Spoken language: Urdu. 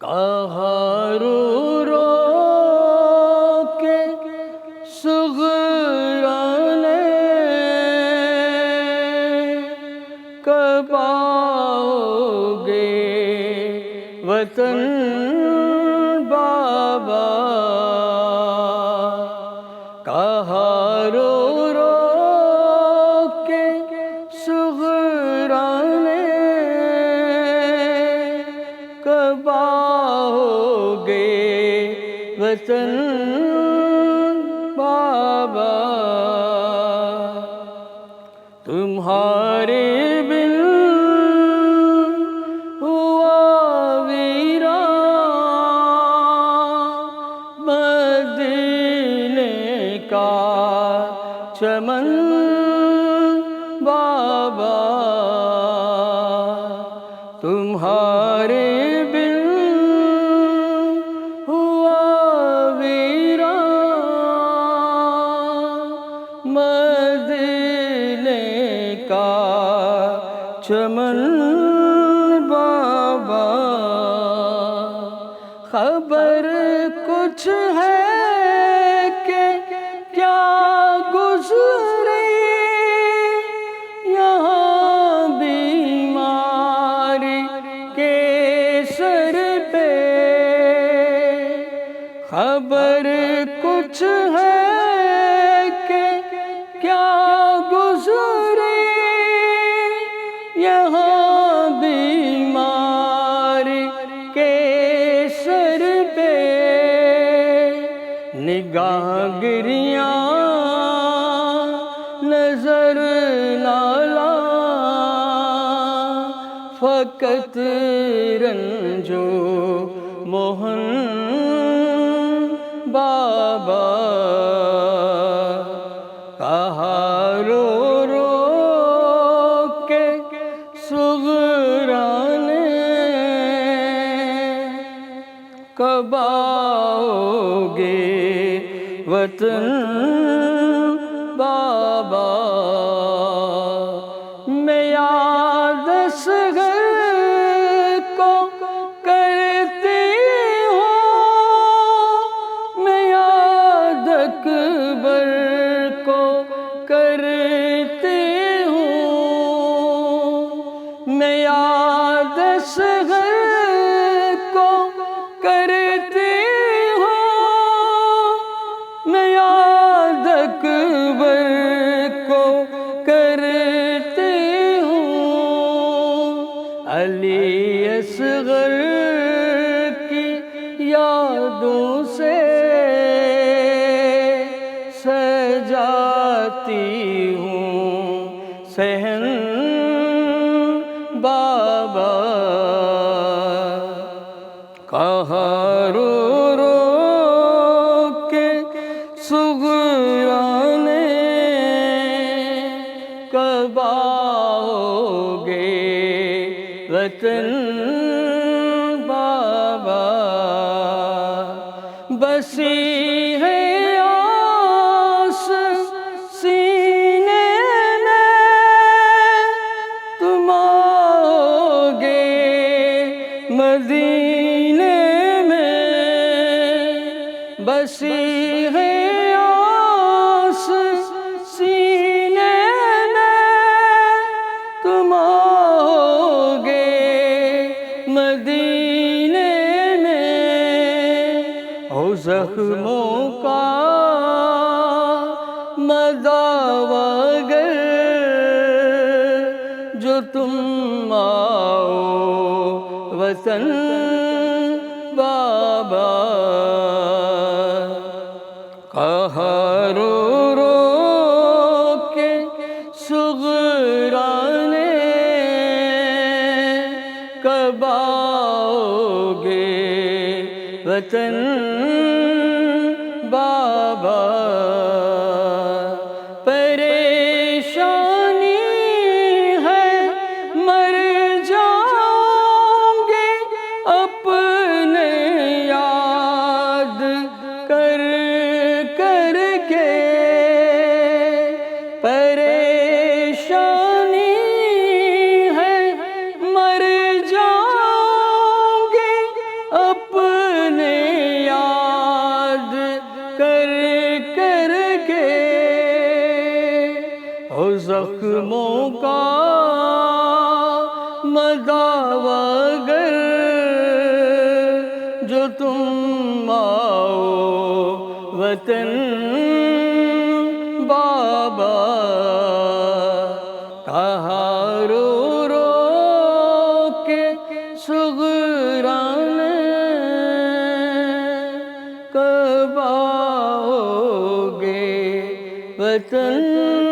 کہاں رو رو کے سغرانے کب آؤ گے وطن بابا، کہاں رو رو کے سغرانے کب آؤ گے وطن بابا، تمہارے بن ہوا ویران مدینے کا چمن بابا، تمہارے بن ہوا ویران مدینے کا چمن بابا، خبر کچھ ہے کہ کیا گزری یہاں بیماری کے سر پہ، خبر کچھ ہے کہ کیا گزری یہاں بیماری کے سر پہ، نگاہ گریاں نظر نہ لائیں، فقط رنجو موہن بابا، کہاں رو رو کے سغرانے کب آؤ گے وطن بابا، میں یاد اصغر کو کرتی ہوں، میں یاد اکبر کو کرتی ہوں، میں یاد اصغر کو کرتی ہوں، میں یاد اکبر کو کرتی ہوں، علی اصغر کی یادوں سے سجاتی ہوں صحن بابا، کہاں رو رو کے سغرانے کب آؤ گے وطن بابا، بسی ہے آس سینے میں تم آؤ گے مدینے میں، بسی ہے آس سینے میں تم آؤ گے مدینے میں، ہو زخموں کا مداوا گر جو تم آؤ وطن بابا، کہاں رو رو کے سغرانے کب آؤ گے وطن بابا، پریشانی ہے مر جاؤں گی اپنے یاد کر کر کے، پریشانی ہے مر جاؤں گی زخموں کا مداوا گر جو تم آؤ وطن بابا، کہاں رو رو کے سغرانے کب آؤ گے وطن